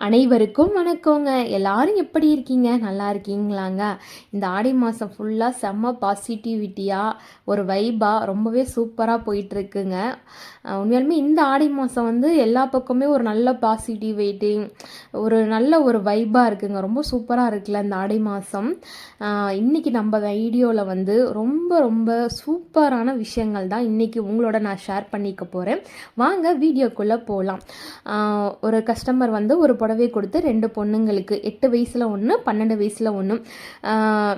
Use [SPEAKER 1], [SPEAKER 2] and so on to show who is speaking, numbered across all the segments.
[SPEAKER 1] அனைவருக்கும் வணக்கங்க. எல்லாரும் எப்படி இருக்கீங்க? நல்லா இருக்கீங்களாங்க? இந்த ஆடி மாதம் ஃபுல்லாக செம்ம பாசிட்டிவிட்டியாக ஒரு வைபாக ரொம்பவே சூப்பராக போயிட்டுருக்குங்க. உண்மையாலுமே இந்த ஆடி மாதம் வந்து எல்லா பக்கமே ஒரு நல்ல பாசிட்டிவிட்டி, ஒரு நல்ல ஒரு வைபாக இருக்குங்க. ரொம்ப சூப்பராக இருக்குல்ல இந்த ஆடி மாதம். இன்றைக்கி நம்ம வீடியோவில் வந்து ரொம்ப ரொம்ப சூப்பரான விஷயங்கள் தான் இன்றைக்கி உங்களோட நான் ஷேர் பண்ணிக்க போகிறேன். வாங்க வீடியோக்குள்ளே போகலாம். ஒரு கஸ்டமர் வந்து ஒரு புடவை கொடுத்து 2 பொண்ணுங்களுக்கு 8 வயசில் ஒன்று 12 வயசில் ஒன்று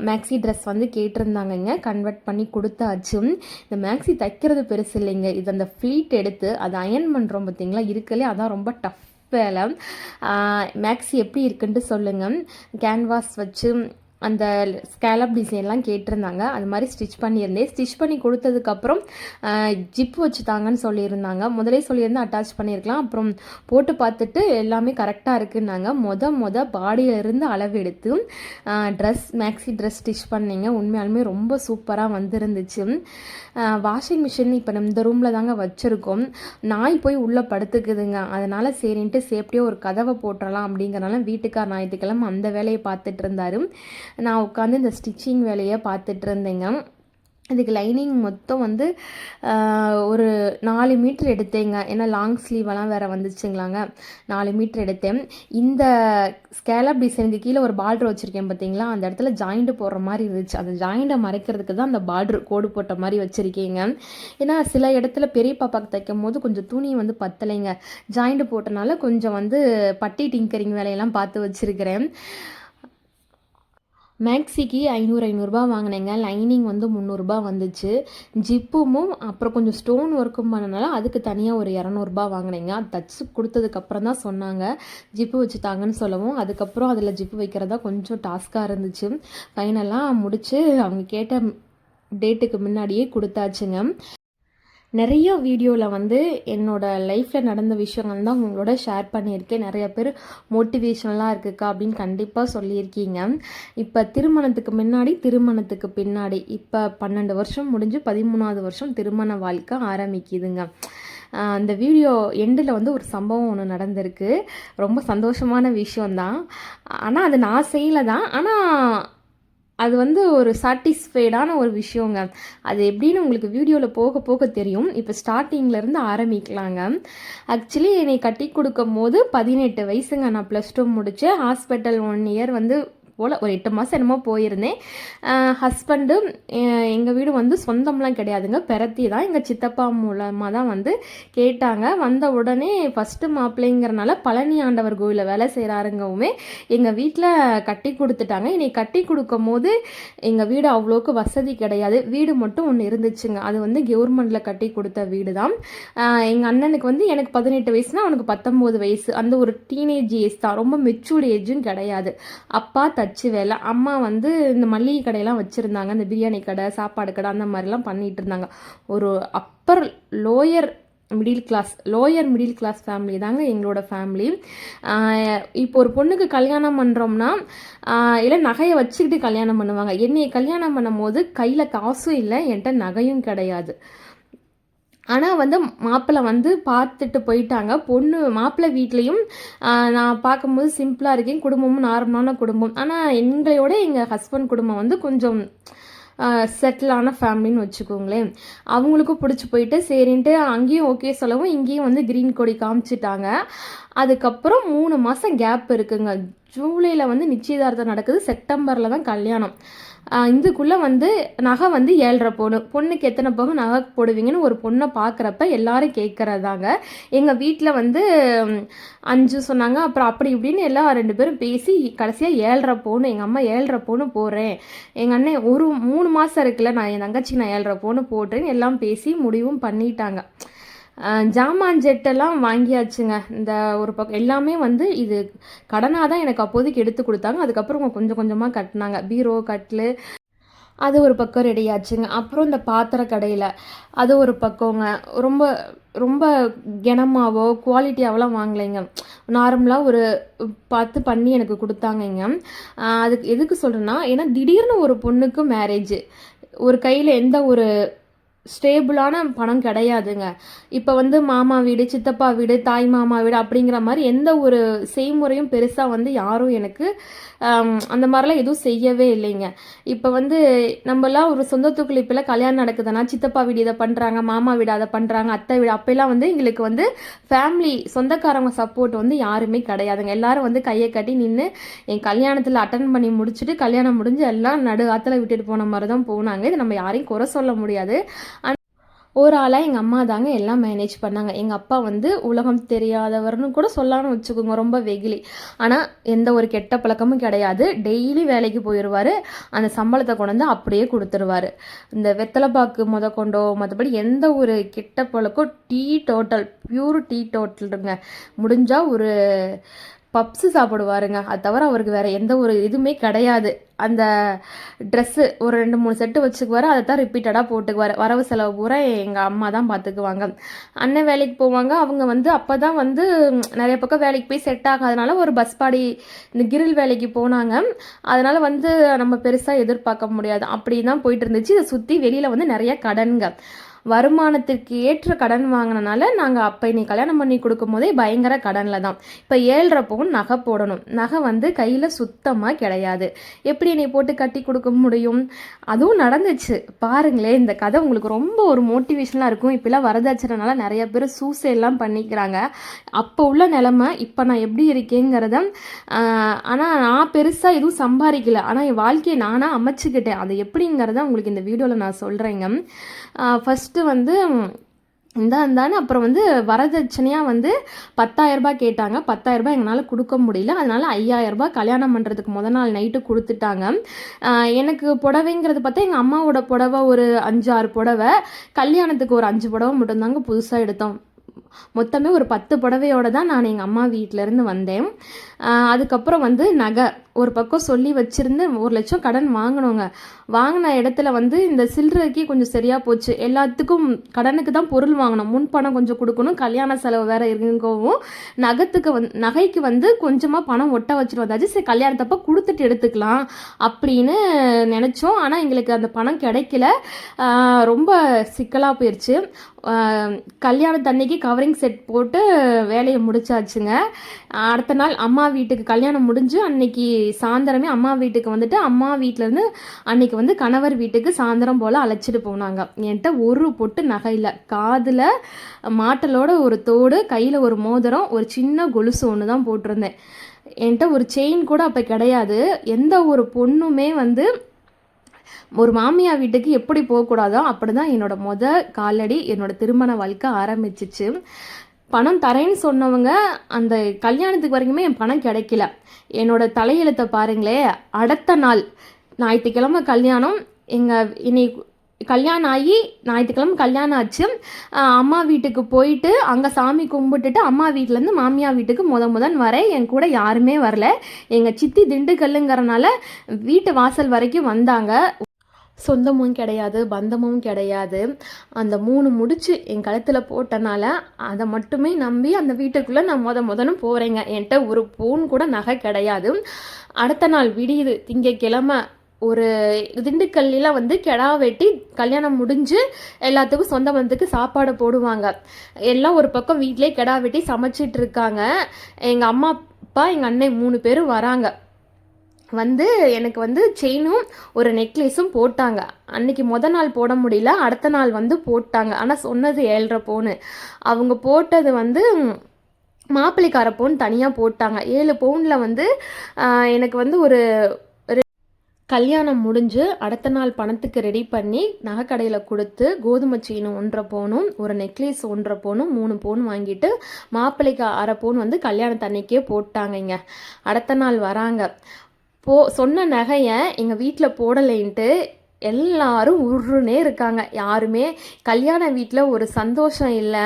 [SPEAKER 1] மேக்ஸி ட்ரெஸ் வந்து கேட்டிருந்தாங்கங்க. கன்வெர்ட் பண்ணி கொடுத்தாச்சு. இந்த மேக்ஸி தைக்கிறது பெருசு இல்லைங்க, இது அந்த ஃப்ளீட் எடுத்து அதை அயன் பண்ணுறோம் பார்த்தீங்களா, இருக்கலே அதான் ரொம்ப டஃப் வேலை. மேக்ஸி எப்படி இருக்குன்ட்டு சொல்லுங்கள். கேன்வாஸ் வச்சு அந்த ஸ்கேலப் டிசைன்லாம் கேட்டிருந்தாங்க, அது மாதிரி ஸ்டிச் பண்ணியிருந்தேன். ஸ்டிச் பண்ணி கொடுத்ததுக்கப்புறம் ஜிப் வச்சு தாங்கன்னு சொல்லியிருந்தாங்க. முதலே சொல்லியிருந்தேன் அட்டாச் பண்ணியிருக்கலாம். அப்புறம் போட்டு பார்த்துட்டு எல்லாமே கரெக்டாக இருக்குன்னாங்க. பாடியிலேருந்து அளவு எடுத்து மேக்ஸி ட்ரெஸ் ஸ்டிச் பண்ணிங்க. உண்மையாலுமே ரொம்ப சூப்பராக வந்துருந்துச்சு. வாஷிங் மிஷின் இப்போ நம்ம இந்த ரூமில் தாங்க வச்சுருக்கோம். நாய் போய் உள்ளே படுத்துக்குதுங்க. அதனால் சரின்ட்டு சேஃப்டியாக ஒரு கதவை போட்டுடலாம் அப்படிங்கிறனால வீட்டுக்கார் ஞாயிற்றுக்கிழமை அந்த வேலையை பார்த்துட்டு இருந்தார். நான் உட்காந்து இந்த ஸ்டிச்சிங் வேலையை பார்த்துட்டு இருந்தேங்க. இதுக்கு லைனிங் மொத்தம் வந்து ஒரு 4 மீட்டர் எடுத்தேங்க. ஏன்னா லாங் ஸ்லீவெல்லாம் வேறு வந்துச்சுங்களாங்க. 4 மீட்டர் எடுத்தேன். இந்த ஸ்கேலப் டிசைனுக்கு கீழே ஒரு பார்டர் வச்சுருக்கேன் பார்த்தீங்களா, அந்த இடத்துல ஜாயிண்ட் போடுற மாதிரி இருந்துச்சு. அந்த ஜாயிண்ட்டை மறைக்கிறதுக்கு தான் அந்த பார்டர் கோடு போட்ட மாதிரி வச்சுருக்கேங்க. ஏன்னா சில இடத்துல பெரிய பாப்பாக்கு தைக்கும் போது கொஞ்சம் துணி வந்து பத்தலைங்க. ஜாயிண்ட் போட்டனால கொஞ்சம் வந்து பட்டி டிங்கரிங் வேலையெல்லாம் பார்த்து வச்சுருக்கிறேன். மேக்ஸிக்கு 500 வாங்கினேங்க. லைனிங் வந்து 300 வந்துச்சு. ஜிப்புமும் அப்புறம் கொஞ்சம் ஸ்டோன் ஒர்க்கும் பண்ணனால அதுக்கு தனியாக ஒரு 200 வாங்கினேங்க. அது தச்சு கொடுத்ததுக்கப்புறம் தான் சொன்னாங்க ஜிப்பு வச்சு தாங்கன்னு சொல்லவும், அதுக்கப்புறம் அதில் ஜிப்பு வைக்கிறதா கொஞ்சம் டாஸ்காக இருந்துச்சு. ஃபைனலாக முடித்து அவங்க கேட்ட டேட்டுக்கு முன்னாடியே கொடுத்தாச்சுங்க. நிறைய வீடியோவில் வந்து என்னோடய லைஃப்பில் நடந்த விஷயங்கள் தான் உங்களோட ஷேர் பண்ணியிருக்கேன். நிறைய பேர் மோட்டிவேஷனலாக இருக்குக்கா அப்படின்னு கண்டிப்பாக சொல்லியிருக்கீங்க. இப்போ திருமணத்துக்கு முன்னாடி திருமணத்துக்கு பின்னாடி இப்போ 12 வருஷம் முடிஞ்சு 13வது வருஷம் திருமண வாழ்க்கை ஆரம்பிக்குதுங்க. அந்த வீடியோ எண்டில் வந்து ஒரு சம்பவம் ஒன்று நடந்திருக்கு. ரொம்ப சந்தோஷமான விஷயந்தான். ஆனால் அது நான் செய்யலை தான், ஆனால் அது வந்து ஒரு சாட்டிஸ்ஃபைடான ஒரு விஷயங்க. அது எப்படின்னு உங்களுக்கு வீடியோவில் போக போக தெரியும். இப்போ ஸ்டார்டிங்லேருந்து ஆரம்பிக்கலாங்க. ஆக்சுவலி என்னை கட்டி கொடுக்கும் போது 18 வயசுங்க. நான் +2 முடித்தேன். ஹாஸ்பிட்டல் 1 இயர் வந்து போல் ஒரு 8 மாதம் என்னமோ போயிருந்தேன். ஹஸ்பண்டு எங்கள் வீடு வந்து சொந்தம்லாம் கிடையாதுங்க, பெரத்தி தான். எங்கள் சித்தப்பா மூலமாக தான் வந்து கேட்டாங்க. வந்த உடனே ஃபஸ்ட்டு மாப்பிள்ளைங்கிறனால பழனி ஆண்டவர் கோயிலில் வேலை செய்கிறாருங்கவுமே எங்கள் வீட்டில் கட்டி கொடுத்துட்டாங்க. என்னை கட்டி கொடுக்கும் போது எங்கள் வீடு அவ்வளோக்கு வசதி கிடையாது. வீடு மட்டும் ஒன்று இருந்துச்சுங்க. அது வந்து கவர்மெண்டில் கட்டி கொடுத்த வீடு தான். எங்கள் அண்ணனுக்கு வந்து எனக்கு 18 வயசுனா அவனுக்கு 19 வயசு. அந்த ஒரு டீனேஜ் ஏஜ் தான், ரொம்ப மெச்சூர்டு ஏஜும் கிடையாது. அப்பா தச்சு வேலை, அம்மா வந்து இந்த மளிகை கடையெல்லாம் வச்சுருந்தாங்க. இந்த பிரியாணி கடை, சாப்பாடு கடை அந்த மாதிரிலாம் பண்ணிகிட்டு இருந்தாங்க. ஒரு upper lower middle class family தாங்க எங்களோட ஃபேமிலி. இப்போ ஒரு பொண்ணுக்கு கல்யாணம் பண்ணுறோம்னா இல்லை நகையை வச்சுக்கிட்டு கல்யாணம் பண்ணுவாங்க. என்னை கல்யாணம் பண்ணும் போது கையில் காசும் இல்லை, என்கிட்ட நகையும் கிடையாது. ஆனால் வந்து மாப்பிள்ளை வந்து பார்த்துட்டு போயிட்டாங்க. மாப்பிள்ளை வீட்லேயும் நான் பார்க்கும்போது சிம்பிளாக இருக்கேன். குடும்பமும் நார்மலான குடும்பம். ஆனால் எங்களோட எங்கள் ஹஸ்பண்ட் குடும்பம் வந்து கொஞ்சம் செட்டிலான ஃபேமிலின்னு வச்சுக்கோங்களேன். அவங்களுக்கும் பிடிச்சி போயிட்டு சரின்ட்டு அங்கேயும் ஓகே சொல்லவும் இங்கேயும் வந்து க்ரீன் கொடி காமிச்சிட்டாங்க. அதுக்கப்புறம் 3 மாதம் கேப் இருக்குங்க. ஜூலையில் வந்து நிச்சயதார்த்தம் நடக்குது, செப்டம்பரில் தான் கல்யாணம். இதுக்குள்ளே வந்து நகை வந்து 7.5 பவுன். பொண்ணுக்கு எத்தனை பவுன் நகை போடுவீங்கன்னு ஒரு பொண்ணை பார்க்குறப்ப எல்லாரும் கேட்குறதாங்க. எங்கள் வீட்டில் வந்து 5 சொன்னாங்க. அப்புறம் அப்படி இப்படின்னு எல்லாம் 2 பேரும் பேசி கடைசியாக 7.5 பவுன். எங்கள் அம்மா 7.5 பவுன் போடுறேன், எங்கள் அண்ணன் ஒரு 3 மாதம் இருக்குல்ல, நான் என் தங்கச்சிக்கு நான் 7.5 பவுன் போடுறேன்னு எல்லாம் பேசி முடிவும் பண்ணிட்டாங்க. ஜாமான் ஜெட்டெல்லாம் வாங்கியாச்சுங்க. இந்த ஒரு பக்கம் எல்லாமே வந்து இது கடனாக தான் எனக்கு அப்போதைக்கு எடுத்து கொடுத்தாங்க. அதுக்கப்புறம் கொஞ்சம் கொஞ்சமாக கட்டினாங்க. பீரோ, கட்லு அது ஒரு பக்கம் ரெடி ஆச்சுங்க. அப்புறம் இந்த பாத்திர கடையில் அது ஒரு பக்கங்க. ரொம்ப ரொம்ப கனமாவோ குவாலிட்டியாவெல்லாம் வாங்கலைங்க. நார்மலாக ஒரு 10 பண்ணி எனக்கு கொடுத்தாங்கங்க. அதுக்கு எதுக்கு சொல்கிறேன்னா, ஏன்னா திடீர்னு ஒரு பொண்ணுக்கு மேரேஜ், ஒரு கையில் எந்த ஒரு ஸ்டேபிளான பணம் கிடையாதுங்க. இப்போ வந்து மாமா வீடு, சித்தப்பா வீடு, தாய் மாமா வீடு அப்படிங்கிற மாதிரி எந்த ஒரு செய்முறையும் பெருசாக வந்து யாரும் எனக்கு அந்த மாதிரிலாம் எதுவும் செய்யவே இல்லைங்க. இப்போ வந்து நம்மலாம் ஒரு சொந்தத்துக்குள்ள இப்போலாம் கல்யாணம் நடக்குதுன்னா சித்தப்பா வீடு இதை பண்ணுறாங்க, மாமா வீடு அதை பண்ணுறாங்க, அத்தை வீடு அப்போல்லாம் வந்து எங்களுக்கு வந்து ஃபேமிலி சொந்தக்காரங்க சப்போர்ட் வந்து யாருமே கிடையாதுங்க. எல்லாரும் வந்து கையை கட்டி நின்று என் கல்யாணத்தில் அட்டன் பண்ணி முடிச்சுட்டு கல்யாணம் முடிஞ்சு எல்லாம் நடு ஆற்றுல விட்டுட்டு போன மாதிரி தான் போனாங்க. இது நம்ம யாரையும் குறை சொல்ல முடியாது. ஒரு ஆளாக எங்கள் அம்மா தாங்க எல்லாம் மேனேஜ் பண்ணாங்க. எங்கள் அப்பா வந்து உலகம் தெரியாதவர்னு கூட சொல்லான்னு வச்சுக்கோங்க, ரொம்ப வெகுளி. ஆனால் எந்த ஒரு கெட்ட பழக்கமும் கிடையாது. டெய்லி வேலைக்கு போயிடுவார், அந்த சம்பளத்தை கொண்டு வந்து அப்படியே கொடுத்துருவார். இந்த வெத்தலைப்பாக்கு கொண்டோ மற்றபடி எந்த ஒரு கெட்ட பழக்கம் டீ டோட்டல், பியூர் டீ டோட்டலுங்க. முடிஞ்சால் ஒரு பப்ஸு சாப்பிடுவாருங்க. அது தவிர அவருக்கு வேறு எந்த ஒரு இதுவுமே கிடையாது. அந்த ட்ரெஸ்ஸு ஒரு 2-3 செட்டு வச்சுக்குவார், அதை தான் ரிப்பீட்டடாக போட்டுக்குவார். வரவு செலவு பூரா எங்கள் அம்மா தான் பார்த்துக்குவாங்க. அண்ணன் வேலைக்கு போவாங்க. அவங்க வந்து அப்போ தான் வந்து நிறைய பக்கம் வேலைக்கு போய் செட் ஆகாதனால ஒரு பஸ் பாடி இந்த கிரில் வேலைக்கு போனாங்க. அதனால் வந்து நம்ம பெருசாக எதிர்பார்க்க முடியாது. அப்படி தான் போயிட்டு இருந்துச்சு. இதை சுற்றி வெளியில் வந்து நிறைய கடன்க, வருமானத்திற்கு ஏற்ற கடன் வாங்கினால நாங்கள் அப்போ நீ கல்யாணம் பண்ணி கொடுக்கும் போதே பயங்கர கடனில் தான். இப்போ 7.5 பவுன் நகை போடணும். நகை வந்து கையில் சுத்தமாக கிடையாது. எப்படி நீ போட்டு கட்டி கொடுக்க முடியும்? அதுவும் நடந்துச்சு பாருங்களேன். இந்த கதை உங்களுக்கு ரொம்ப ஒரு மோட்டிவேஷனாக இருக்கும். இப்போலாம் வரதட்சணைனால நிறைய பேர் சூசைட்லாம் பண்ணிக்கிறாங்க. அப்போ உள்ள நிலமை இப்போ நான் எப்படி இருக்கேங்கிறத, ஆனால் நான் பெருசாக எதுவும் சம்பாதிக்கல, ஆனால் என் வாழ்க்கையை நானாக அமைச்சுக்கிட்டேன். அது எப்படிங்கிறத உங்களுக்கு இந்த வீடியோவில் நான் சொல்கிறேங்க. ஃபஸ்ட்டு வந்து இந்தான்னு அப்புறம் வந்து வரதட்சணையாக வந்து 10,000 ரூபாய் கேட்டாங்க. 10,000 ரூபாய் எங்களால் கொடுக்க முடியல. அதனால் 5,000 ரூபாய் கல்யாணம் பண்ணுறதுக்கு முத நாள் நைட்டு கொடுத்துட்டாங்க. எனக்கு புடவைங்கிறது பார்த்தா எங்கள் அம்மாவோட புடவை ஒரு 5-6 புடவை, கல்யாணத்துக்கு ஒரு 5 புடவை மட்டும்தாங்க புதுசாக எடுத்தோம். மொத்தமே ஒரு 10 புடவையோடு தான் நான் எங்கள் அம்மா வீட்டிலேருந்து வந்தேன். அதுக்கப்புறம் வந்து நகை ஒரு பக்கம் சொல்லி வச்சுருந்து 1 லட்சம் கடன் வாங்கினோங்க. வாங்கின இடத்துல வந்து இந்த சில்லறைக்கு கொஞ்சம் சரியாக போச்சு. எல்லாத்துக்கும் கடனுக்கு தான் பொருள் வாங்கணும், முன்பணம் கொஞ்சம் கொடுக்கணும், கல்யாண செலவு வேறு இருக்குங்கவும் நகைக்கு வந்து கொஞ்சமாக பணம் ஒட்ட வச்சுட்டு வந்தாச்சு. சரி கல்யாணத்தப்போ கொடுத்துட்டு எடுத்துக்கலாம் அப்படின்னு நினச்சோம். ஆனால் எங்களுக்கு அந்த பணம் கிடைக்கல. ரொம்ப சிக்கலாக போயிடுச்சு. கல்யாணத்தன்னைக்கு கவரிங் செட் போட்டு வேலையை முடிச்சாச்சுங்க. அடுத்த நாள் அம்மா வீட்டுக்கு கல்யாணம் முடிஞ்சு அன்னைக்கு சாயந்தரமே அம்மா வீட்டுக்கு வந்துட்டு, அம்மா வீட்டிலேருந்து அன்னைக்கு வந்து கணவர் வீட்டுக்கு சாயந்தரம் போல் அழைச்சிட்டு போனாங்க. என்கிட்ட ஒரு பொட்டு நகை இல்லை. காதில் மாட்டலோட ஒரு தோடு, கையில் ஒரு மோதிரம், ஒரு சின்ன கொலுசு ஒன்று தான் போட்டிருந்தேன். என்கிட்ட ஒரு செயின் கூட அப்போ கிடையாது. எந்த ஒரு பொண்ணுமே வந்து ஒரு மாமியா வீட்டுக்கு எப்படி போகக்கூடாதோ அப்படி தான் என்னோட காலடி என்னோட திருமண வாழ்க்கை ஆரம்பிச்சிச்சு. பணம் தரேன்னு சொன்னவங்க அந்த கல்யாணத்துக்கு வரைக்குமே என் பணம் கிடைக்கல. என்னோட தலையெழுத்தை பாருங்களே. அடுத்த நாள் ஞாயிற்றுக்கிழமை கல்யாணம். இன்னைக்கு கல்யாணம் ஆகி ஞாயிற்றுக்கிழமை கல்யாணம் ஆச்சு. அம்மா வீட்டுக்கு போயிட்டு அங்கே சாமி கும்பிட்டுட்டு அம்மா வீட்டிலேருந்து மாமியா வீட்டுக்கு முதன் வரேன். என் கூட யாருமே வரல. எங்கள் சித்தி திண்டுக்கல்லுங்கிறனால வீட்டு வாசல் வரைக்கும் வந்தாங்க. சொந்தமும் கிடையாது, பந்தமும் கிடையாது. அந்த 3 முடிச்சு என் கழுத்தில் போட்டனால அதை மட்டுமே நம்பி அந்த வீட்டுக்குள்ளே நான் முதன்னு போகிறேங்க. என்கிட்ட ஒரு பவுன் கூட நகை கிடையாது. அடுத்த நாள் விடியுது, திங்கக்கிழமை. ஒரு திண்டுக்கல்லில் வந்து கெடா வெட்டி கல்யாணம் முடிஞ்சு எல்லாத்துக்கும் சொந்த பந்தத்துக்கு சாப்பாடு போடுவாங்க. எல்லாம் ஒரு பக்கம் வீட்டிலே கெடா வெட்டி சமைச்சிட்டு இருக்காங்க. எங்கள் அம்மா அப்பா எங்கள் அண்ணன் 3 பேரும் வராங்க. வந்து எனக்கு வந்து செயினும் ஒரு நெக்லஸும் போட்டாங்க. அன்னைக்கு நாள் போட முடியல, அடுத்த நாள் வந்து போட்டாங்க. ஆனால் சொன்னது 7.5 பவுன். அவங்க போட்டது வந்து மாப்பிள்ளைக்கார பவுன் தனியாக போட்டாங்க. 7 பவுனில் வந்து எனக்கு வந்து ஒரு கல்யாணம் முடிஞ்சு அடுத்த நாள் பணத்துக்கு ரெடி பண்ணி நகைக்கடையில் கொடுத்து கோதுமை செயின் 1.5 பவுனும் ஒரு நெக்லஸ் 1.5 பவுனும் 3 பவுன் வாங்கிட்டு மாப்பிள்ளைக்கு 1/2 பவுன் வந்து கல்யாணத்தன்னைக்கே போட்டாங்கங்க. அடுத்த நாள் வராங்க. சொன்ன நகையை எங்கள் வீட்டில் போடலைன்ட்டு எல்லாரும் உருன்னே இருக்காங்க. யாருமே கல்யாண வீட்டில் ஒரு சந்தோஷம் இல்லை,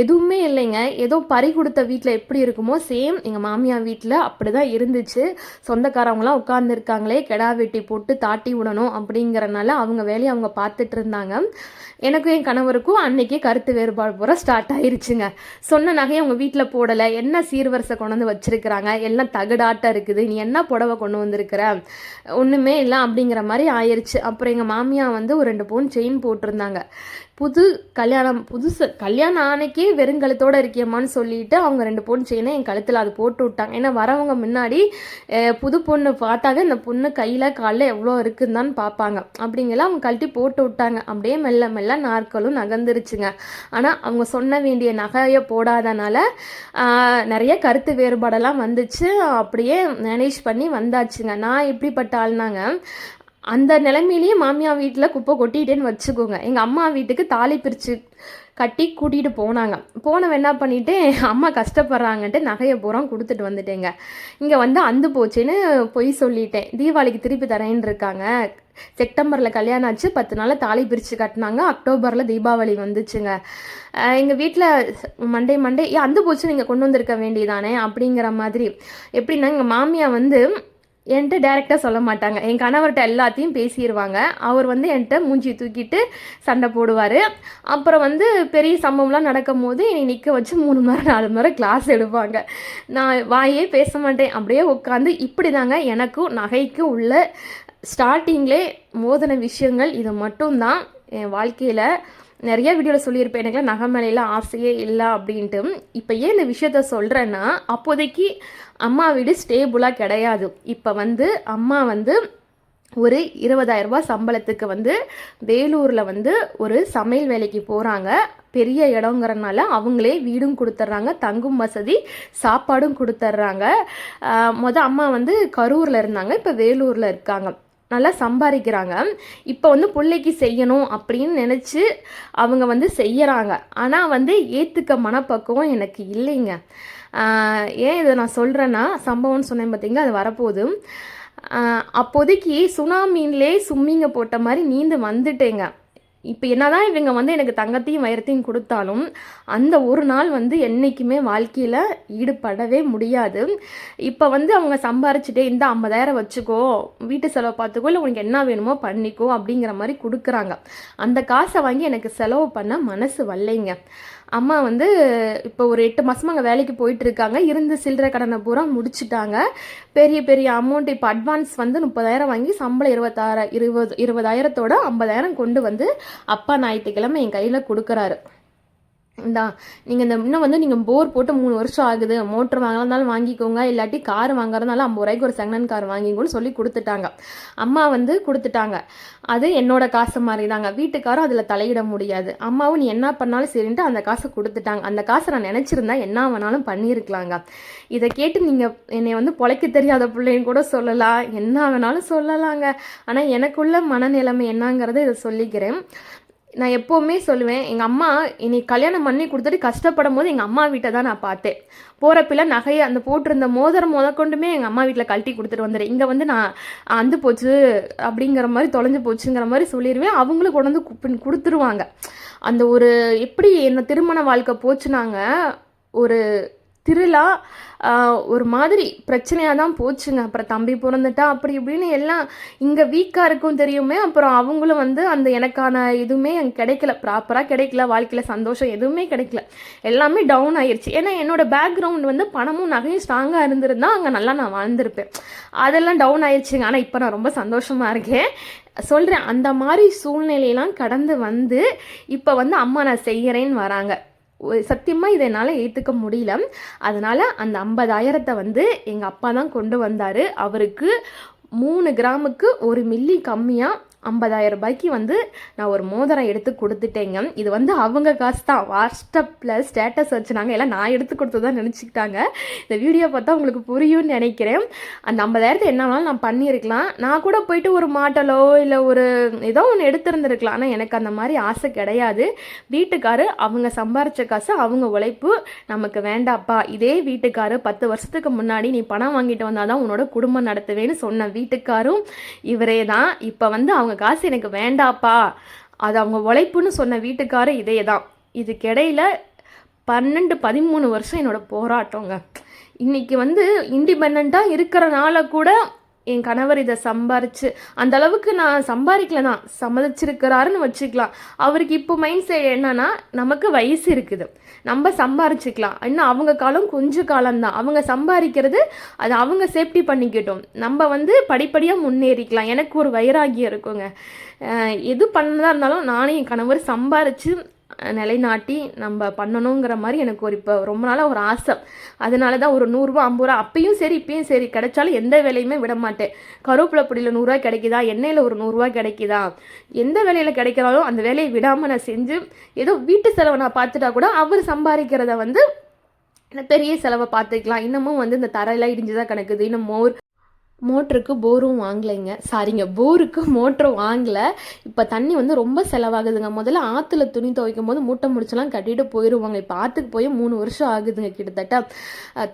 [SPEAKER 1] எதுவுமே இல்லைங்க. ஏதோ பறி கொடுத்த வீட்டில் எப்படி இருக்குமோ சேம் எங்கள் மாமியார் வீட்டில் அப்படி தான் இருந்துச்சு. சொந்தக்காரவங்களாம் உட்காந்துருக்காங்களே, கெடா வெட்டி போட்டு தாட்டி விடணும் அப்படிங்கிறனால அவங்க வேலையை அவங்க பார்த்துட்டு இருந்தாங்க. எனக்கும் என் கணவருக்கும் அன்னைக்கே கருத்து வேறுபாடு பூரா ஸ்டார்ட் ஆயிருச்சுங்க. சொன்ன நகையை அவங்க வீட்டில் போடலை, என்ன சீர்வரிசை கொண்டு வந்து வச்சுருக்கிறாங்க, எல்லாம் தகடாட்டம் இருக்குது, நீ என்ன புடவை கொண்டு வந்திருக்கிற, ஒன்றுமே இல்லை அப்படிங்கிற மாதிரி ஆயிடுச்சு. அப்புறம் எங்கள் மாமியார் வந்து ஒரு 2 பவுன் செயின் போட்டிருந்தாங்க. புதுசு கல்யாணம் ஆனைக்கே வெறுங்கழுத்தோடு இருக்கியம்மான்னு சொல்லிட்டு அவங்க 2 பவுன் செயினை என் கழுத்தில் அது போட்டு விட்டாங்க. ஏன்னா வரவங்க முன்னாடி புது பொண்ணு பார்த்தாங்க இந்த பொண்ணு கையில் காலில் எவ்வளோ இருக்குன்னு பார்ப்பாங்க. அப்படிங்கலாம் அவங்க கழட்டி போட்டு விட்டாங்க. அப்படியே மெல்ல மெல்ல நாட்களும் நகர்ந்துருச்சுங்க. ஆனால் அவங்க சொன்ன வேண்டிய நகையை போடாதனால நிறைய கருத்து வேறுபாடெல்லாம் வந்துச்சு. அப்படியே மேனேஜ் பண்ணி வந்தாச்சுங்க. நான் எப்படிப்பட்ட ஆள்னாங்க, அந்த நிலைமையிலேயே மாமியார் வீட்டில் குப்பை கொட்டிட்டேன்னு வச்சுக்கோங்க. எங்கள் அம்மா வீட்டுக்கு தாலி பிரித்து கட்டி கூட்டிகிட்டு போனாங்க. போனவ என்ன பண்ணிவிட்டு அம்மா கஷ்டப்படுறாங்கன்ட்டு நகையை பூரா கொடுத்துட்டு வந்துட்டேங்க. இங்கே வந்து அந்து போச்சுன்னு பொய் சொல்லிட்டேன். தீபாவளிக்கு திருப்பி தரேன்னு இருக்காங்க. செப்டம்பரில் கல்யாணம் ஆச்சு, 10 நாளில் தாலி பிரித்து கட்டினாங்க. அக்டோபரில் தீபாவளி வந்துச்சுங்க. எங்கள் வீட்டில் மண்டே அந்து போச்சு நீங்கள் கொண்டு வந்திருக்க வேண்டியதானே அப்படிங்கிற மாதிரி. எப்படின்னா எங்கள் மாமியார் வந்து என்கிட்ட டைரெக்டாக சொல்ல மாட்டாங்க. என் கணவர்கிட்ட எல்லாத்தையும் பேசிடுவாங்க. அவர் வந்து என்கிட்ட மூஞ்சி தூக்கிட்டு சண்டை போடுவார். அப்புறம் வந்து பெரிய சம்பவம்லாம் நடக்கும் போது என்னை நிற்க வச்சு 3 முறை 4 முறை கிளாஸ் எடுப்பாங்க. நான் வாயே பேச மாட்டேன், அப்படியே உட்காந்து. இப்படி தாங்க எனக்கும் நகைக்கும் உள்ள ஸ்டார்டிங்லே மோதின விஷயங்கள் இது மட்டும்தான். என் வாழ்க்கையில் நிறைய வீடியோவில் சொல்லியிருப்பேன், எனக்குலாம் நகை மேலையில் ஆசையே இல்லை அப்படின்ட்டு. இப்போ ஏன் இந்த விஷயத்த சொல்கிறேன்னா, அப்போதைக்கு அம்மா வீடு ஸ்டேபுளாக கிடையாது. இப்போ வந்து அம்மா வந்து ஒரு 20,000 ரூபாய் சம்பளத்துக்கு வந்து வேலூரில் வந்து ஒரு சமையல் வேலைக்கு போகிறாங்க. பெரிய இடங்கிறனால அவங்களே வீடும் கொடுத்துட்றாங்க, தங்கும் வசதி, சாப்பாடும் கொடுத்துட்றாங்க. அம்மா வந்து கரூரில் இருந்தாங்க, இப்போ வேலூரில் இருக்காங்க. நல்லா சம்பாதிக்கிறாங்க. இப்போ வந்து பிள்ளைக்கு செய்யணும் அப்படின்னு நினச்சி அவங்க வந்து செய்கிறாங்க. ஆனால் வந்து ஏற்றுக்க மனப்பக்குவம் எனக்கு இல்லைங்க. ஏன் இதை நான் சொல்கிறேன்னா, சம்பவம்னு சொன்னேன் பார்த்தீங்களா, அது வரப்போகுது. அப்போதைக்கு சுனாமீன்லே சும்மிங்க போட்ட மாதிரி நீந்து வந்துட்டேங்க. இப்போ என்னதான் இவங்க வந்து எனக்கு தங்கத்தையும் வைரத்தையும் கொடுத்தாலும் அந்த ஒரு நாள் வந்து என்றைக்குமே வாழ்க்கையில் ஈடுபடவே முடியாது. இப்போ வந்து அவங்க சம்பாரிச்சுட்டே இந்த 50,000 வச்சுக்கோ, வீட்டு செலவு பார்த்துக்கோ, இல்லை உனக்கு என்ன வேணுமோ பண்ணிக்கோ அப்படிங்கிற மாதிரி கொடுக்குறாங்க. அந்த காசை வாங்கி எனக்கு செலவு பண்ண மனசு வரலைங்க. அம்மா வந்து இப்போ ஒரு 8 மாதமாக அங்கே வேலைக்கு போயிட்டுருக்காங்க. இருந்து சில்லறை கடனை பூரா முடிச்சுட்டாங்க. பெரிய பெரிய அமௌண்ட் இப்போ அட்வான்ஸ் வந்து 30,000 வாங்கி சம்பளம் 20,000த்தோட 50,000 கொண்டு வந்து அப்பா ஞாயிற்றுக்கிழமை என் கையில் கொடுக்குறாரு. இந்தா நீங்கள் இன்னும் வந்து நீங்கள் போர் போட்டு 3 வருஷம் ஆகுது, மோட்டர் வாங்கினாலும் வாங்கிக்கோங்க, இல்லாட்டி கார் வாங்குறதுனால 50 ரூபாய்க்கு ஒரு செகண்ட் கார் வாங்கிக்கோன்னு சொல்லி கொடுத்துட்டாங்க. அம்மா வந்து கொடுத்துட்டாங்க. அது என்னோட காசு மாதிரி தாங்க. வீட்டுக்காரும் அதில் தலையிட முடியாது. அம்மாவும் நீ என்ன பண்ணாலும் சரின்ட்டு அந்த காசை கொடுத்துட்டாங்க. அந்த காசை நான் நினச்சிருந்தா என்ன வேணாலும் பண்ணியிருக்கலாங்க. இதை கேட்டு நீங்கள் என்னை வந்து பொழைக்க தெரியாத பிள்ளைன்னு கூட சொல்லலாம், என்ன வேணாலும் சொல்லலாங்க. ஆனால் எனக்குள்ள மனநிலைமை என்னங்கிறத இதை சொல்லிக்கிறேன். நான் எப்போவுமே சொல்லுவேன், எங்கள் அம்மா என்னை கல்யாணம் பண்ணி கொடுத்துட்டு கஷ்டப்படும் போது எங்கள் அம்மா வீட்டை தான் நான் பார்த்தேன். போகிறப்பில்ல நகையை அந்த போட்டிருந்த மோதிரம் முதற்கொண்டுமே எங்கள் அம்மா வீட்டில் கழட்டி கொடுத்துட்டு வந்துடுறேன். இங்கே வந்து நான் அந்து போச்சு அப்படிங்கிற மாதிரி, தொலைஞ்சு போச்சுங்கிற மாதிரி சொல்லிடுவேன். அவங்களும் கொண்டு வந்து கொடுத்துருவாங்க. அந்த ஒரு எப்படி என்ன திருமண வாழ்க்கை போச்சுனாங்க, ஒரு திருவிழா ஒரு மாதிரி பிரச்சனையாக தான் போச்சுங்க. அப்புறம் தம்பி பிறந்துட்டா அப்படி இப்படின்னு எல்லாம் இங்கே வீக்காக இருக்கும் தெரியுமே. அப்புறம் அவங்களும் வந்து அந்த எனக்கான எதுவுமே எனக்கு கிடைக்கல, ப்ராப்பராக கிடைக்கல, வாழ்க்கையில் சந்தோஷம் எதுவுமே கிடைக்கல, எல்லாமே டவுன் ஆயிடுச்சு. ஏன்னா என்னோடய பேக்ரவுண்ட் வந்து பணமும் நகையும் ஸ்ட்ராங்காக இருந்திருந்தா அங்கே நல்லா நான் வாழ்ந்திருப்பேன். அதெல்லாம் டவுன் ஆயிடுச்சுங்க. ஆனால் இப்போ நான் ரொம்ப சந்தோஷமாக இருக்கேன். சொல்கிறேன், அந்த மாதிரி சூழ்நிலையெல்லாம் கடந்து வந்து இப்போ வந்து அம்மா நான் செய்கிறேன்னு வராங்க. சத்தியமாக இதை என்னால் ஏற்றுக்க முடியல. அதனால் அந்த 50,000 வந்து எங்கள் அப்பா தான் கொண்டு வந்தார். அவருக்கு 3 கிராமுக்கு 1 மில்லி கம்மியாக 50,000 ரூபாய்க்கு வந்து நான் ஒரு மோதிரம் எடுத்து கொடுத்துட்டேங்க. இது வந்து அவங்க காசு தான். வாட்ஸ்அப்பில் ஸ்டேட்டஸ் வச்சுனாங்க, எல்லாம் நான் எடுத்து கொடுத்ததான் நினச்சிக்கிட்டாங்க. இந்த வீடியோ பார்த்தா உங்களுக்கு புரியும்னு நினைக்கிறேன். அந்த 50,000 என்ன வேணாலும் நான் பண்ணியிருக்கலாம். நான் கூட போயிட்டு ஒரு மாட்டலோ இல்லை ஒரு ஏதோ ஒன்று எடுத்துருந்துருக்கலாம். ஆனால் எனக்கு அந்த மாதிரி ஆசை கிடையாது. வீட்டுக்காரு அவங்க சம்பாரித்த காசு, அவங்க உழைப்பு நமக்கு வேண்டாப்பா. இதே வீட்டுக்காரு 10 வருஷத்துக்கு முன்னாடி நீ பணம் வாங்கிட்டு வந்தால் தான் உன்னோட குடும்பம் நடத்துவேன்னு சொன்ன வீட்டுக்காரும் இவரே தான். இப்போ வந்து அவங்க காசு எனக்கு வேண்டாப்பா, அது அவங்க உழைப்புன்னு சொன்ன வீட்டுக்காரர் இதே தான். இதுக்கிடையில் 12-13 வருஷம் என்னோட போராட்டங்க. இன்றைக்கி வந்து இண்டிபெண்ட்டாக இருக்கிறனால கூட என் கணவர் இதை சம்பாரிச்சு அந்த அளவுக்கு நான் சம்பாதிக்கலனா சம்மதிச்சிருக்கிறாருன்னு வச்சுக்கலாம். அவருக்கு இப்போ மைண்ட் செட் என்னன்னா, நமக்கு வயசு இருக்குது, நம்ம சம்பாரிச்சுக்கலாம், இன்னும் அவங்க காலம் கொஞ்சம் காலம்தான், அவங்க சம்பாதிக்கிறது அது அவங்க சேஃப்டி பண்ணிக்கட்டும், நம்ம வந்து படிப்படியாக முன்னேறிக்கலாம். எனக்கு ஒரு வைராகியம் இருக்குங்க. எது பண்ணதாக இருந்தாலும் நானே என் கணவர் சம்பாரித்து நிலைநாட்டி நம்ம பண்ணணுங்கிற மாதிரி எனக்கு ஒரு இப்போ ரொம்ப நாளாக ஒரு ஆசை. அதனால தான் ஒரு 100 ரூபா 50 ரூபா அப்பயும் சரி இப்பயும் சரி கிடைச்சாலும் எந்த வேலையுமே விட மாட்டேன். கருவேப்பிலை பொடியில் 100 ரூபா கிடைக்குதா, எண்ணெயில் ஒரு 100 ரூபா கிடைக்குதா, எந்த வேலையில் கிடைக்கிறாலும் அந்த வேலையை விடாமல் நான் செஞ்சு ஏதோ வீட்டு செலவை நான் பார்த்துட்டா கூட அவர் சம்பாதிக்கிறத வந்து பெரிய செலவை பார்த்துக்கலாம். இன்னமும் வந்து இந்த தரையெல்லாம் இடிஞ்சுதான் கிடக்குது. இன்னும் மோட்டருக்கு போரும் வாங்கலைங்க, சாரிங்க போருக்கு மோட்டரும் வாங்கலை. இப்போ தண்ணி வந்து ரொம்ப செலவாகுதுங்க. முதல்ல ஆற்றுல துணி துவைக்கும் போது மூட்டை முடிச்செல்லாம் கட்டிட்டு போயிடுவாங்க. இப்போ ஆற்றுக்கு போய் 3 வருஷம் ஆகுதுங்க கிட்டத்தட்ட.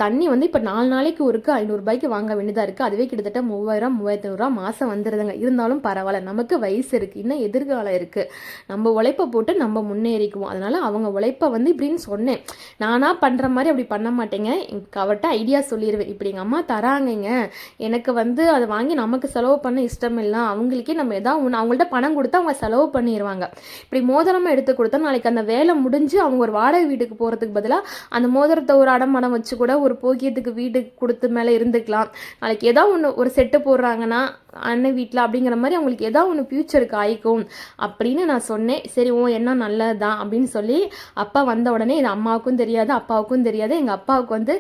[SPEAKER 1] தண்ணி வந்து இப்போ 4 நாளைக்கு ஒருக்கு 500 ரூபாய்க்கு வாங்க வேண்டியதாக இருக்குது. அதுவே கிட்டத்தட்ட 3000 3500 மாதம் வந்துடுதுங்க. இருந்தாலும் பரவாயில்ல, நமக்கு வயசு இருக்குது, இன்னும் எதிர்காலம் இருக்குது, நம்ம உழைப்பை போட்டு நம்ம முன்னேறிக்குவோம். அதனால் அவங்க உழைப்பை வந்து இப்படின்னு சொன்னேன். நானாக பண்ணுற மாதிரி அப்படி பண்ண மாட்டேங்க. அவர்கிட்ட ஐடியா சொல்லிடுவேன், இப்படி எங்கள் அம்மா தராங்கங்க, எனக்கு வந்து அதை வாங்கி நமக்கு செலவு பண்ண இஷ்டம் இல்லை, அவங்களுக்கே நம்ம எதாவது ஒன்று அவங்கள்ட்ட பணம் கொடுத்தா அவங்க செலவு பண்ணிடுவாங்க. இப்படி மோதிரமாக எடுத்து கொடுத்தா நாளைக்கு அந்த வேலை முடிஞ்சு அவங்க ஒரு வாடகை வீட்டுக்கு போகிறதுக்கு பதிலாக அந்த மோதிரத்தை ஒரு அடமானம் வச்சு கூட ஒரு போக்கியத்துக்கு வீடு கொடுத்து மேலே இருந்துக்கலாம். நாளைக்கு ஏதாவது ஒன்று ஒரு செட்டு போடுறாங்கன்னா அண்ணன் வீட்டில் அப்படிங்கிற மாதிரி அவங்களுக்கு ஏதாவது ஒன்று ஃப்யூச்சருக்கு ஆயிக்கும் அப்படின்னு நான் சொன்னேன். சரி என்ன நல்லது தான் அப்படின்னு சொல்லி அப்பா வந்த உடனே இது அம்மாவுக்கும் தெரியாது அப்பாவுக்கும் தெரியாது. எங்கள் அப்பாவுக்கு வந்து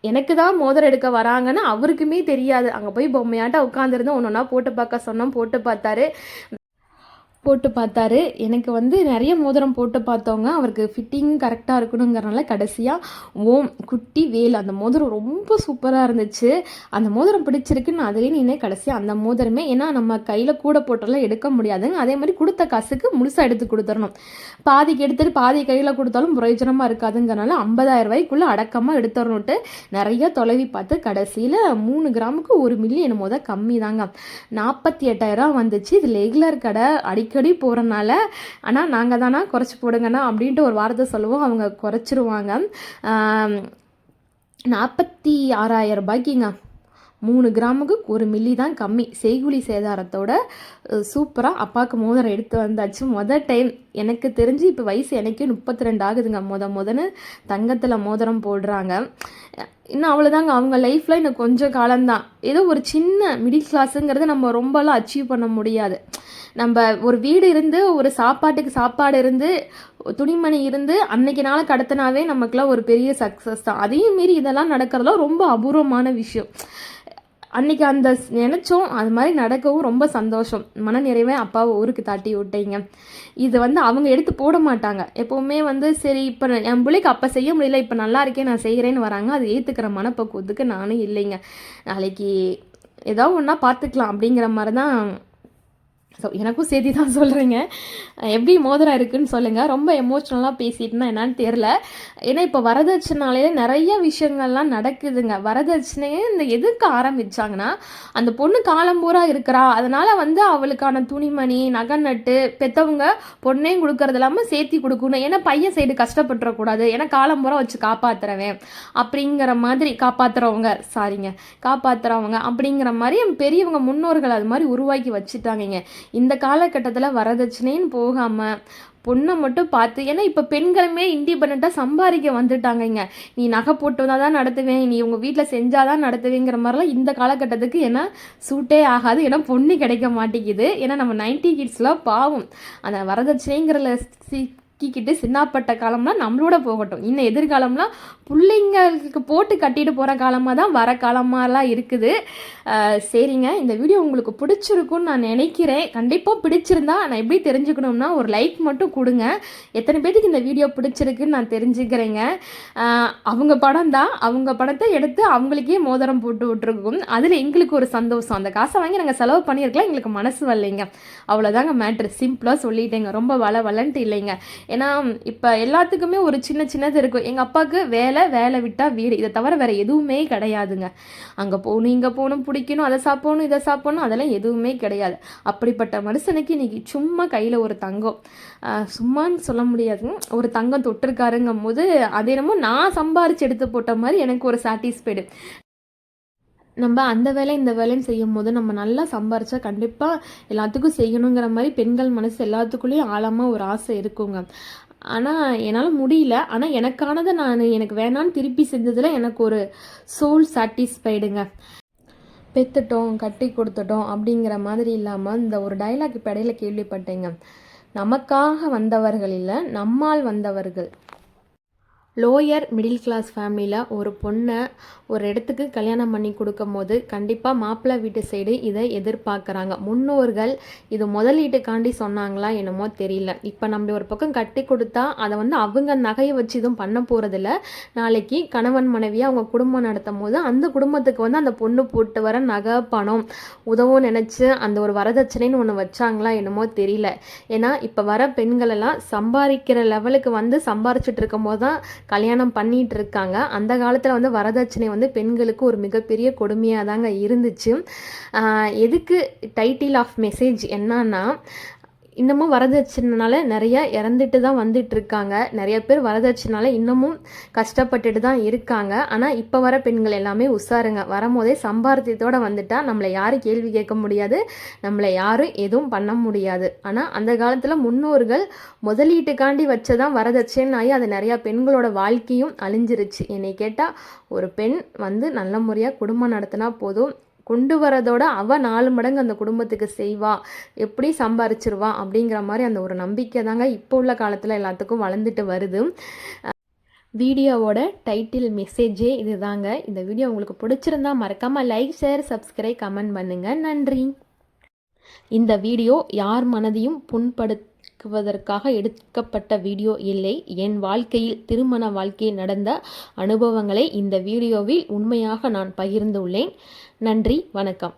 [SPEAKER 1] எனக்கு தான் மோதிரம் எடுக்க வராங்கன்னு அவருக்குமே தெரியாது. அங்கே போய் பொம்மையாட்ட உட்காந்துருந்தோம், ஒன்று ஒன்றா போட்டு பார்க்க சொன்னோம், போட்டு பார்த்தாரு. எனக்கு வந்து நிறைய மோதிரம் போட்டு பார்த்தவங்க, அவருக்கு ஃபிட்டிங் கரெக்டாக இருக்கணுங்கிறனால கடைசியாக ஓம் குட்டி வேல் அந்த மோதிரம் ரொம்ப சூப்பராக இருந்துச்சு. அந்த மோதிரம் பிடிச்சிருக்குன்னு அதுலேயே நின்று கடைசியாக அந்த மோதிரமே, ஏன்னா நம்ம கையில் கூட போட்டெல்லாம் எடுக்க முடியாதுங்க. அதே மாதிரி கொடுத்த காசுக்கு முழுசாக எடுத்து கொடுத்துடணும். பாதிக்கு எடுத்துகிட்டு பாதி கையில் கொடுத்தாலும் பிரயோஜனமாக இருக்காதுங்கிறனால 50,000 ரூபாய்க்குள்ளே அடக்கமாக எடுத்துடணுன்ட்டு நிறைய தொலைவி பார்த்து கடைசியில் 3 கிராமுக்கு 1 மில்லி என்னமோ தான் கம்மி தாங்க, 48,000 வந்துச்சு. இது ரெகுலர் கடை, அடிக்கடி போகிறனால. ஆனால் நாங்கள் தானா குறைச்சி போடுங்கண்ணா அப்படின்ட்டு ஒரு வார்த்தை சொல்லுவோம், அவங்க குறைச்சிருவாங்க. 46,000 ரூபாய்க்குங்க 3 கிராமுக்கு 1 மில்லி தான் கம்மி. செய்குலி சேதாரத்தோட சூப்பராக அப்பாவுக்கு மோதிரம் எடுத்து வந்தாச்சு. மொதல் டைம் எனக்கு தெரிஞ்சு இப்போ வயசு எனக்கே 32 ஆகுதுங்க. முதன்னு தங்கத்தில் மோதிரம் போடுறாங்க. இன்னும் அவ்வளோதாங்க, அவங்க லைஃப்பில் இன்னும் கொஞ்சம் காலம்தான். ஏதோ ஒரு சின்ன மிடில் கிளாஸுங்கிறது நம்ம ரொம்பலாம் அச்சீவ் பண்ண முடியாது. நம்ம ஒரு வீடு இருந்து, ஒரு சாப்பாட்டுக்கு சாப்பாடு இருந்து, துணிமணி இருந்து அன்னைக்கு நாளை கடத்தினாவே நமக்குலாம் ஒரு பெரிய சக்ஸஸ் தான். அதையும் மீறி இதெல்லாம் நடக்கிறதுலாம் ரொம்ப அபூர்வமான விஷயம். அன்றைக்கி அந்த நினச்சோம், அது மாதிரி நடக்கவும் ரொம்ப சந்தோஷம். மன நிறைவே அப்பாவை ஊருக்கு தாட்டி விட்டீங்க. இது வந்து அவங்க எடுத்து போட மாட்டாங்க எப்போவுமே. வந்து சரி இப்போ என் பிள்ளைக்கு அப்போ செய்ய முடியல, இப்போ நல்லா இருக்கேன் நான் செய்கிறேன்னு வராங்க. அது ஏற்றுக்கிற மனப்பக்குவத்துக்கு நானும் இல்லைங்க. நாளைக்கு ஏதாவது ஒன்றா பார்த்துக்கலாம் அப்படிங்கிற மாதிரி தான். ஸோ எனக்கும் சேர்த்து தான் சொல்கிறேங்க. எப்படி மோதிரம் இருக்குதுன்னு சொல்லுங்கள். ரொம்ப எமோஷ்னலாக பேசிட்டுனா என்னான்னு தெரில. ஏன்னா இப்போ வரதட்சணையிலே நிறைய விஷயங்கள்லாம் நடக்குதுங்க. வரதட்சணையே இந்த எதுக்கு ஆரம்பித்தாங்கன்னா, அந்த பொண்ணு காலம்பூரா இருக்கிறா, அதனால் வந்து அவளுக்கான துணிமணி நகை நட்டு பெற்றவங்க பொண்ணையும் கொடுக்கறது இல்லாமல் சேர்த்தி கொடுக்கணும். ஏன்னா பையன் சைடு கஷ்டப்பட்டுறக்கூடாது, ஏன்னா காலம்பூரா வச்சு காப்பாற்றுறவன் அப்படிங்கிற மாதிரி காப்பாற்றுறவங்க அப்படிங்கிற மாதிரி பெரியவங்க முன்னோர்கள் அது மாதிரி உருவாக்கி வச்சுட்டாங்க. இந்த காலகட்டத்தில் வரதட்சணைன்னு போகாமல் பொண்ணை மட்டும் பார்த்து, ஏன்னா இப்போ பெண்களுமே இண்டிபெண்ட்டாக சம்பாதிக்க வந்துட்டாங்கங்க. நீ நகை போட்டு தான் நடத்துவேன், நீ உங்கள் வீட்டில் செஞ்சாதான் நடத்துவேங்கிற மாதிரிலாம் இந்த காலகட்டத்துக்கு ஏன்னா சூட்டே ஆகாது. ஏன்னா பொண்ணு கிடைக்க மாட்டேங்குது. ஏன்னா நம்ம 90 கிட்ஸ்லாம் பாவம் அந்த வரதட்சணைங்கிறத கிக்கிட்டு சின்னாப்பட்ட காலம்லாம் நம்மளோட போகட்டும். இன்னும் எதிர்காலம்லாம் பிள்ளைங்களுக்கு போட்டு கட்டிட்டு போகிற காலமாக தான் வர காலமாலாம் இருக்குது. சரிங்க, இந்த வீடியோ உங்களுக்கு பிடிச்சிருக்குன்னு நான் நினைக்கிறேன். கண்டிப்பாக பிடிச்சிருந்தா நான் எப்படி தெரிஞ்சுக்கணும்னா ஒரு லைக் மட்டும் கொடுங்க. எத்தனை பேருக்கு இந்த வீடியோ பிடிச்சிருக்குன்னு நான் தெரிஞ்சுக்கிறேங்க. அவங்க படம் தான், அவங்க படத்தை எடுத்து அவங்களுக்கே மோதிரம் போட்டு விட்டுருக்கும். அதில் எங்களுக்கு ஒரு சந்தோஷம். அந்த காசை வாங்கி நாங்கள் செலவு பண்ணியிருக்கலாம், எங்களுக்கு மனசு வரலைங்க. அவ்வளோதாங்க மேட்ரு. சிம்பிளாக சொல்லிட்டேங்க, ரொம்ப வளன்ட்டு இல்லைங்க. ஏன்னா இப்போ எல்லாத்துக்குமே ஒரு சின்னது இருக்கும். எங்கள் அப்பாவுக்கு வேலை விட்டால் வீடு, இதை தவிர வேறு எதுவுமே கிடையாதுங்க. அங்கே போகணும் இங்கே போகணும், பிடிக்கணும், அதை சாப்பிடணும் இதை சாப்பிடணும், அதெல்லாம் எதுவுமே கிடையாது. அப்படிப்பட்ட மனுஷனுக்கு இன்றைக்கி சும்மா கையில் ஒரு தங்கம், சும்மான்னு சொல்ல முடியாதுங்க, ஒரு தங்கம் தொட்டிருக்காருங்கும் போது அது என்னமோ நான் சம்பாரித்து எடுத்து போட்ட மாதிரி எனக்கு ஒரு சாட்டிஸ்ஃபைடு. நம்ம அந்த வேலை இந்த வேலைன்னு செய்யும் போது நம்ம நல்லா சம்பாரிச்சா கண்டிப்பாக எல்லாத்துக்கும் செய்யணுங்கிற மாதிரி பெண்கள் மனசு எல்லாத்துக்குள்ளேயும் ஆழமாக ஒரு ஆசை இருக்குங்க. ஆனால் என்னால் முடியல. ஆனால் எனக்கானதை எனக்கு வேணான்னு திருப்பி செஞ்சதில் எனக்கு ஒரு சோல் சாட்டிஸ்ஃபைடுங்க. பெற்றுட்டோம் கட்டி கொடுத்துட்டோம் அப்படிங்கிற மாதிரி இல்லாமல் இந்த ஒரு டைலாக் இப்போ இடையில கேள்விப்பட்டேங்க. நமக்காக வந்தவர்கள் இல்லை, நம்மால் வந்தவர்கள். லோயர் மிடில் கிளாஸ் ஃபேமிலியில் ஒரு பொண்ணை ஒரு இடத்துக்கு கல்யாணம் பண்ணி கொடுக்கும் போது கண்டிப்பாக மாப்பிள்ளை வீட்டு சைடு இதை எதிர்பார்க்குறாங்க. முன்னோர்கள் இது முதலீட்டுக்காண்டி சொன்னாங்களா என்னமோ தெரியல. இப்போ நம்ம ஒரு பக்கம் கட்டி கொடுத்தா அதை அவங்க நகையை வச்சு எதுவும் பண்ண போகிறதில்ல. நாளைக்கு கணவன் மனைவியாக அவங்க குடும்பம் நடத்தும் போது அந்த குடும்பத்துக்கு அந்த பொண்ணு போட்டு வர நகை பணம் உதவும் நினச்சி அந்த ஒரு வரதட்சணைன்னு ஒன்று வச்சாங்களா என்னமோ தெரியல. ஏன்னா இப்போ வர பெண்கள் எல்லாம் சம்பாதிக்கிற லெவலுக்கு சம்பாரிச்சிட்டு இருக்கும் போது தான் கல்யாணம் பண்ணிட்டு இருக்காங்க. அந்த காலத்தில் வரதட்சணை பெண்களுக்கு ஒரு மிகப்பெரிய கொடுமையாக தாங்க இருந்துச்சு. எதுக்கு டைட்டில் ஆஃப் மெசேஜ் என்னன்னா, இன்னமும் வரதட்சணைனால நிறைய இறந்துட்டு தான் வந்துட்டு இருக்காங்க. நிறைய பேர் வரதட்சணைனால இன்னமும் கஷ்டப்பட்டுட்டு தான் இருக்காங்க. ஆனால் இப்போ வர பெண்கள் எல்லாமே உஷாருங்க. வரும்போதே சம்பாத்தியத்தோடு வந்துட்டா நம்மளை யாரும் கேள்வி கேட்க முடியாது, நம்மளை யாரும் எதுவும் பண்ண முடியாது. ஆனால் அந்த காலத்தில் முன்னோர்கள் முதலீட்டுக்காண்டி வச்சதான் வரதட்சணை ஆகி அது நிறையா பெண்களோட வாழ்க்கையும் அழிஞ்சிருச்சு. என்னை கேட்டால் ஒரு பெண் நல்ல முறையாக குடும்பம் நடத்தினா போதும், கொண்டு வரதோட அவள் 4 மடங்கு அந்த குடும்பத்துக்கு செய்வா, எப்படி சம்பாரிச்சிருவா அப்படிங்கிற மாதிரி அந்த ஒரு நம்பிக்கை தாங்க இப்போ உள்ள காலத்தில் எல்லாத்துக்கும் வளர்ந்துட்டு வருது. வீடியோவோட டைட்டில் மெசேஜே இது தாங்க. இந்த வீடியோ உங்களுக்கு பிடிச்சிருந்தா மறக்காமல் லைக், ஷேர், சப்ஸ்கிரைப், கமெண்ட் பண்ணுங்கள். நன்றி. இந்த வீடியோ யார் மனதையும் புண்படுத்துவதற்காக எடுக்கப்பட்ட வீடியோ இல்லை. என் வாழ்க்கையில் திருமண வாழ்க்கையில் நடந்த அனுபவங்களை இந்த வீடியோவில் உண்மையாக நான் பகிர்ந்துள்ளேன். நன்றி, வணக்கம்.